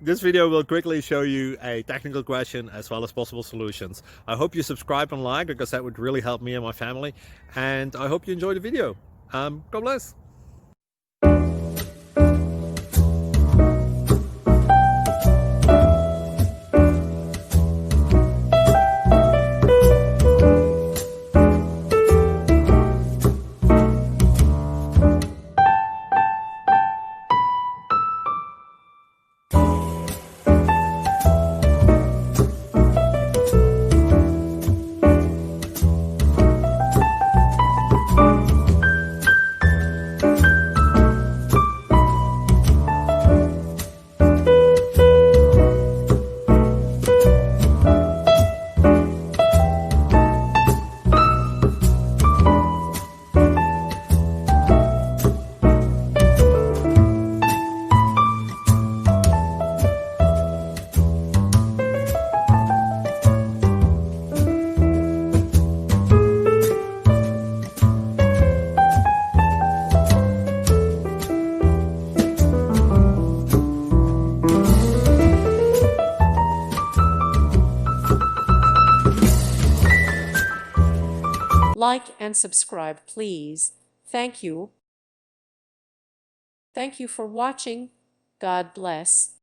This video will quickly show you a technical question as well as possible solutions. I hope you subscribe and like, because that would really help me and my family. And I hope you enjoy the video. God bless. Like and subscribe, please. Thank you. Thank you for watching. God bless.